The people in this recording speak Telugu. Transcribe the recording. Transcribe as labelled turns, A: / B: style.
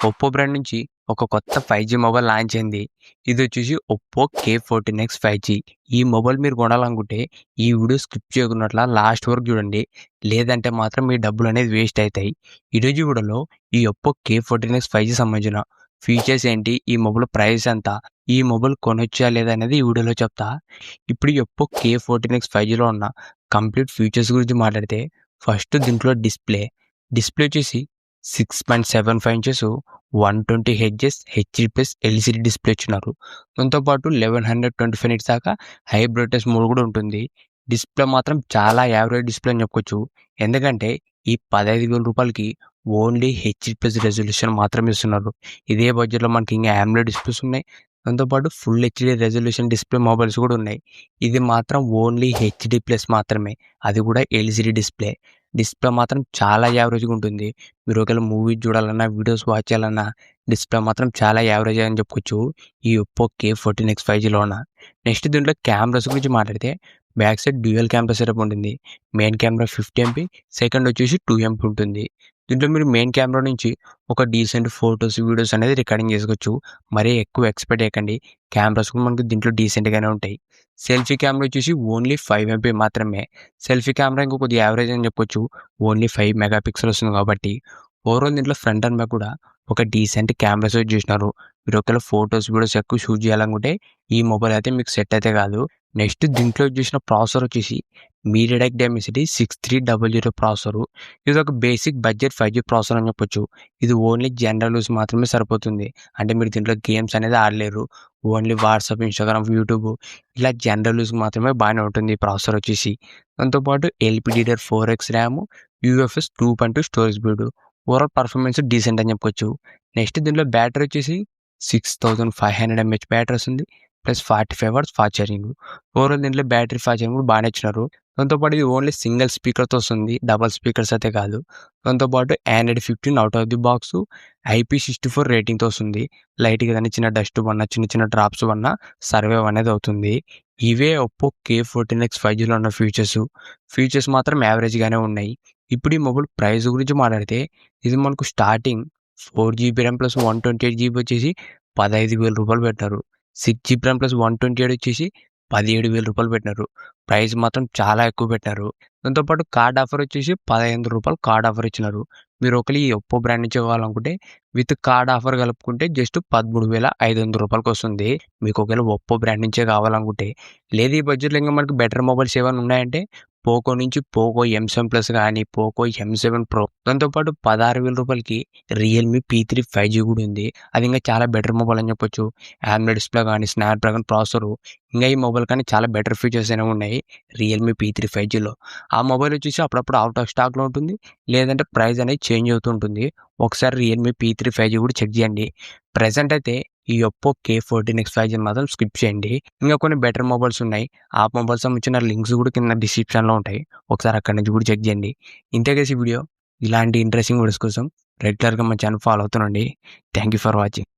A: ఒప్పో బ్రాండ్ నుంచి ఒక కొత్త 5G మొబైల్ లాంచ్ అయింది. ఇదొచ్చేసి ఒప్పో K14X 5G. ఈ మొబైల్ మీరు కొనాలనుకుంటే ఈ వీడియో స్కిప్ చేయకున్నట్ల లాస్ట్ వరకు చూడండి. లేదంటే మాత్రం మీ డబ్బులనేది వేస్ట్ అయితాయి. ఈరోజు వీడియోలో ఈ ఒప్పో K14X 5G సంబంధించిన ఫీచర్స్ ఏంటి? ఈ మొబైల్ ప్రైస్ ఎంత? ఈ మొబైల్ కొనొచ్చా లేదా అనేది ఈ వీడియోలో చెప్తా. ఇప్పుడు ఈ ఒప్పో K14X 5Gలో ఉన్న కంప్లీట్ ఫీచర్స్ గురించి మాట్లాడితే ఫస్ట్ దీంట్లో డిస్ప్లే వచ్చేసి 6.75 inches 120 hertz HD+ LCD display ఇచ్చినారు. దాంతోపాటు 1125 నిట్స్ దాకా హై బ్రైట్నెస్ మోడ్ కూడా ఉంటుంది. డిస్ప్లే మాత్రం చాలా యావరేజ్ డిస్ప్లే అని చెప్పుకోవచ్చు. ఎందుకంటే ఈ 15,000 రూపాయలకి ఓన్లీ హెచ్డి+ రెజల్యూషన్ మాత్రమే ఇస్తున్నారు. ఇదే బడ్జెట్లో మనకి ఇంకా AMOLED డిస్ప్లేస్ ఉన్నాయి. దాంతోపాటు full HD resolution display mobiles కూడా ఉన్నాయి. ఇది మాత్రం ఓన్లీ హెచ్డి+ మాత్రమే, అది కూడా ఎల్సిడి డిస్ప్లే. డిస్ప్లే మాత్రం చాలా యావరేజ్గా ఉంటుంది. మీరు ఒకవేళ మూవీస్ చూడాలన్నా, వీడియోస్ వాచ్ చేయాలన్నా డిస్ప్లే మాత్రం చాలా యావరేజ్ అని చెప్పుకోవచ్చు ఈ ఒప్పో K14X 5Gలోన. నెక్స్ట్ దీంట్లో కెమెరాస్ గురించి మాట్లాడితే back side dual camera setup ఉంటుంది. మెయిన్ కెమెరా 50 MP, సెకండ్ వచ్చేసి 2 MP ఉంటుంది. దీంట్లో మీరు మెయిన్ కెమెరా నుంచి ఒక డీసెంట్ ఫొటోస్, వీడియోస్ అనేది రికార్డింగ్ చేసుకోవచ్చు. మరీ ఎక్కువ ఎక్స్పెక్ట్ చేయకండి. కెమెరాస్ కూడా మనకు దీంట్లో డీసెంట్గానే ఉంటాయి. సెల్ఫీ కెమెరా వచ్చేసి ఓన్లీ 5 MP మాత్రమే. సెల్ఫీ కెమెరా ఇంకా కొద్దిగా యావరేజ్ అని చెప్పొచ్చు. ఓన్లీ 5 మెగాపిక్సెల్ వస్తుంది కాబట్టి. ఓవరాల్ దీంట్లో ఫ్రంట్ అండ్ బ్యాక్ కూడా ఒక డీసెంట్ కెమెరాస్ యూజ్ చేసినారు. మీరు ఒకవేళ ఫొటోస్, వీడియోస్ ఎక్కువ షూట్ చేయాలనుకుంటే ఈ మొబైల్ అయితే మీకు సెట్ అయితే కాదు. నెక్స్ట్ దీంట్లో యూజ్ చేసిన ప్రాసెసర్ వచ్చేసి MediaTek Dimensity 6300 ప్రాసెసరు. ఇది ఒక బేసిక్ బడ్జెట్ 5G ప్రాసెసర్ అని చెప్పొచ్చు. ఇది ఓన్లీ జనరల్ యూస్ మాత్రమే సరిపోతుంది. అంటే మీరు దీంట్లో గేమ్స్ అనేది ఆడలేరు. ఓన్లీ వాట్సాప్, ఇన్స్టాగ్రామ్, యూట్యూబ్ ఇలా జనరల్ యూస్ మాత్రమే బాగానే ఉంటుంది ఈ ప్రాసెసర్ వచ్చేసి. దాంతోపాటు LPDDR4X RAM, UFS 2.2 storage speed. Overall performance decent అని చెప్పుకోవచ్చు. నెక్స్ట్ దీంట్లో బ్యాటరీ వచ్చేసి 6500 mAh బ్యాటరీ వస్తుంది. Plus 45 watts fast charging. Overall దీంట్లో బ్యాటరీ ఫాస్ట్ ఛార్జింగ్ కూడా బాగానే ఇచ్చినారు. దాంతోపాటు ఇది ఓన్లీ సింగిల్ స్పీకర్తో వస్తుంది, డబల్ స్పీకర్స్ అయితే కాదు. దాంతోపాటు Android 15 out of the box IP64 రేటింగ్తో వస్తుంది. లైట్గా ఏదైనా చిన్న డస్ట్ పడినా, చిన్న డ్రాప్స్ పడినా సర్వైవ్ అనేది అవుతుంది. ఇవే ఒప్పో K14X 5Gలో ఉన్న ఫీచర్స్ మాత్రం యావరేజ్గానే ఉన్నాయి. ఇప్పుడు ఈ మొబైల్ ప్రైస్ గురించి మాట్లాడితే ఇది మనకు starting 4GB RAM plus 128GB వచ్చేసి 15,000 రూపాయలు పెట్టినారు. 6GB ర్యామ్ ప్లస్ 128 వచ్చేసి 17,000 రూపాయలు పెట్టినారు. ప్రైస్ మాత్రం చాలా ఎక్కువ పెట్టినారు. దాంతోపాటు కార్డ్ ఆఫర్ వచ్చేసి 1,500 రూపాయలు కార్డ్ ఆఫర్ ఇచ్చినారు. మీరు ఒకవేళ ఈ ఒప్పో బ్రాండ్ నుంచి కావాలనుకుంటే విత్ కార్డ్ ఆఫర్ కలుపుకుంటే జస్ట్ 13,500 రూపాయలకి వస్తుంది. మీకు ఒకవేళ ఒప్పో బ్రాండ్ నుంచే కావాలనుకుంటే. లేదు ఈ బడ్జెట్లో ఇంకా మనకి బెటర్ మొబైల్స్ ఏమైనా ఉన్నాయంటే పోకో నుంచి పోకో M7 ప్లస్ కానీ, పోకో M7 Pro, దాంతోపాటు 16,000 రూపాయలకి రియల్మీ P3 5G కూడా ఉంది. అది ఇంకా చాలా బెటర్ మొబైల్ అని చెప్పొచ్చు. AMOLED డిస్ప్లే కానీ, స్నాప్డ్రాగన్ ప్రాసెసరు, ఇంకా ఈ మొబైల్ కానీ చాలా బెటర్ ఫీచర్స్ అనేవి ఉన్నాయి రియల్మీ P3 5Gలో. ఆ మొబైల్ వచ్చేసి అప్పుడప్పుడు అవుట్ ఆఫ్ స్టాక్లో ఉంటుంది, లేదంటే ప్రైస్ అనేది చేంజ్ అవుతూ ఉంటుంది. ఒకసారి రియల్మీ P3 5G కూడా చెక్ చేయండి. ప్రెజెంట్ అయితే ఈ ఒప్పో K14X 5G మాత్రం స్కిప్ చేయండి. ఇంకా కొన్ని బెటర్ మొబైల్స్ ఉన్నాయి. ఆ మొబైల్స్ సంబంధించిన లింక్స్ కూడా కింద డిస్క్రిప్షన్లో ఉంటాయి. ఒకసారి అక్కడి నుంచి కూడా చెక్ చేయండి. ఇంతే కేసు వీడియో. ఇలాంటి ఇంట్రెస్టింగ్ వీడియోస్ కోసం రెగ్యులర్గా మా ఛానల్ ఫాలో అవుతుండండి. Thank you for watching.